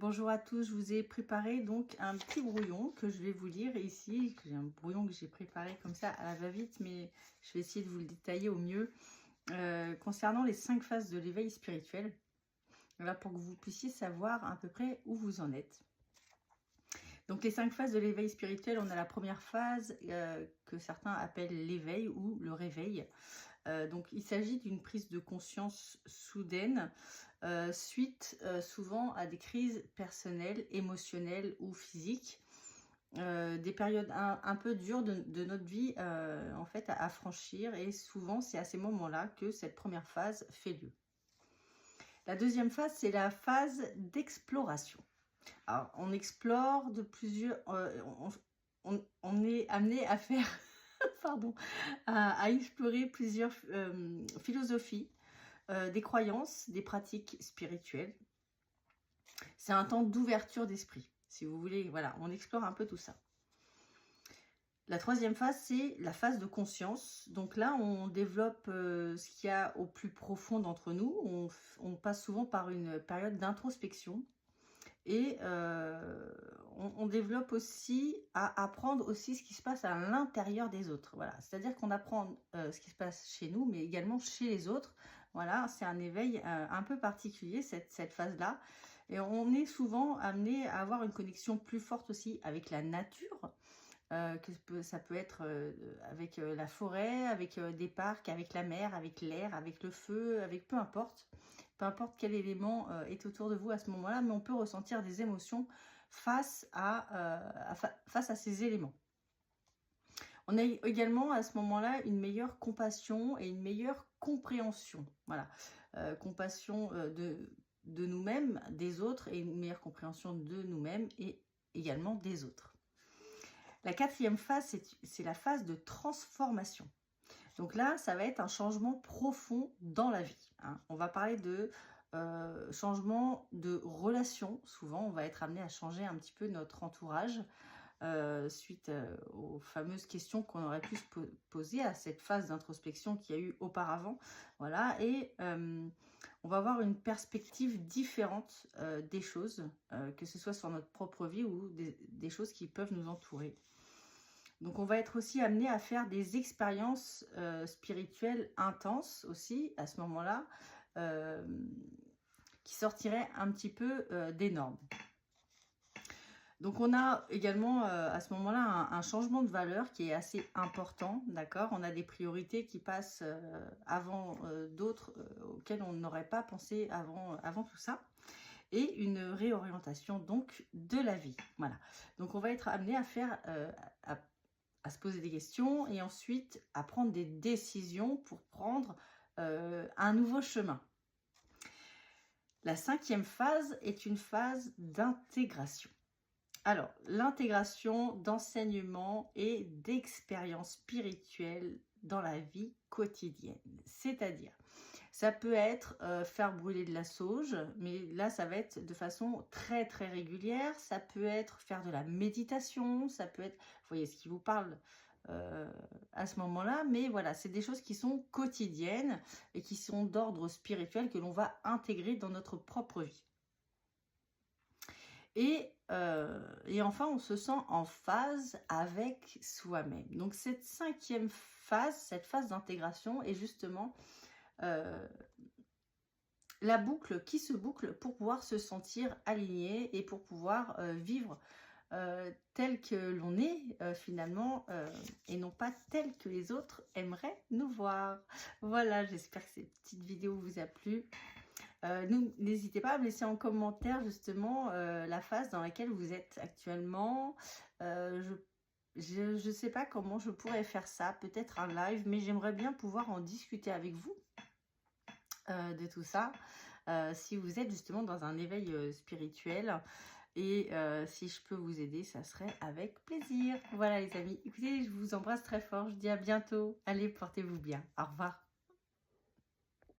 Bonjour à tous, je vous ai préparé donc un petit brouillon que je vais vous lire ici. J'ai un brouillon que j'ai préparé comme ça à la va-vite, mais je vais essayer de vous le détailler au mieux. Concernant les 5 phases de l'éveil spirituel, voilà, pour que vous puissiez savoir à peu près où vous en êtes. Donc les 5 phases de l'éveil spirituel, on a la première phase que certains appellent l'éveil ou le réveil. Donc il s'agit d'une prise de conscience soudaine suite souvent à des crises personnelles, émotionnelles ou physiques. Des périodes un peu dures de notre vie en fait à franchir, et souvent c'est à ces moments-là que cette première phase fait lieu. La deuxième phase, c'est la phase d'exploration. Alors on explore de plusieurs, on est amené à faire pardon, à explorer plusieurs philosophies, des croyances, des pratiques spirituelles. C'est un temps d'ouverture d'esprit, si vous voulez. Voilà, on explore un peu tout ça. La troisième phase, c'est la phase de conscience. Donc là, on développe ce qu'il y a au plus profond d'entre nous. On passe souvent par une période d'introspection. Et on développe aussi à apprendre aussi ce qui se passe à l'intérieur des autres. Voilà, c'est-à-dire qu'on apprend ce qui se passe chez nous, mais également chez les autres. Voilà, c'est un éveil un peu particulier, cette phase-là. Et on est souvent amené à avoir une connexion plus forte aussi avec la nature. Ça peut être avec la forêt, avec des parcs, avec la mer, avec l'air, avec le feu, avec peu importe quel élément est autour de vous à ce moment-là, mais on peut ressentir des émotions face à ces éléments. On a également à ce moment-là une meilleure compassion et une meilleure compréhension. Voilà, compassion de nous-mêmes, des autres, et une meilleure compréhension de nous-mêmes et également des autres. La quatrième phase, c'est la phase de transformation. Donc là, ça va être un changement profond dans la vie. Hein. On va parler de changement de relation. Souvent, on va être amené à changer un petit peu notre entourage suite aux fameuses questions qu'on aurait pu se poser à cette phase d'introspection qu'il y a eu auparavant. Voilà, et on va avoir une perspective différente des choses, que ce soit sur notre propre vie ou des choses qui peuvent nous entourer. Donc on va être aussi amené à faire des expériences spirituelles intenses aussi à ce moment-là, qui sortiraient un petit peu des normes. Donc on a également à ce moment-là un changement de valeur qui est assez important, d'accord. On a des priorités qui passent avant d'autres auxquelles on n'aurait pas pensé avant tout ça. Et une réorientation donc de la vie. Voilà. Donc on va être amené à faire à se poser des questions et ensuite à prendre des décisions pour prendre un nouveau chemin. La cinquième phase est une phase d'intégration. Alors, l'intégration d'enseignement et d'expérience spirituelle dans la vie quotidienne. C'est-à-dire, ça peut être faire brûler de la sauge, mais là, ça va être de façon très, très régulière. Ça peut être faire de la méditation, ça peut être, vous voyez, ce qui vous parle à ce moment-là. Mais voilà, c'est des choses qui sont quotidiennes et qui sont d'ordre spirituel que l'on va intégrer dans notre propre vie. Et enfin, on se sent en phase avec soi-même. Donc, cette cinquième phase, cette phase d'intégration est justement la boucle qui se boucle pour pouvoir se sentir aligné et pour pouvoir vivre tel que l'on est finalement et non pas tel que les autres aimeraient nous voir. Voilà, j'espère que cette petite vidéo vous a plu. N'hésitez pas à me laisser en commentaire justement la phase dans laquelle vous êtes actuellement. Je ne sais pas comment je pourrais faire ça, peut-être un live, mais j'aimerais bien pouvoir en discuter avec vous de tout ça. Si vous êtes justement dans un éveil spirituel et si je peux vous aider, ça serait avec plaisir. Voilà les amis, écoutez, je vous embrasse très fort, je vous dis à bientôt. Allez, portez-vous bien, au revoir.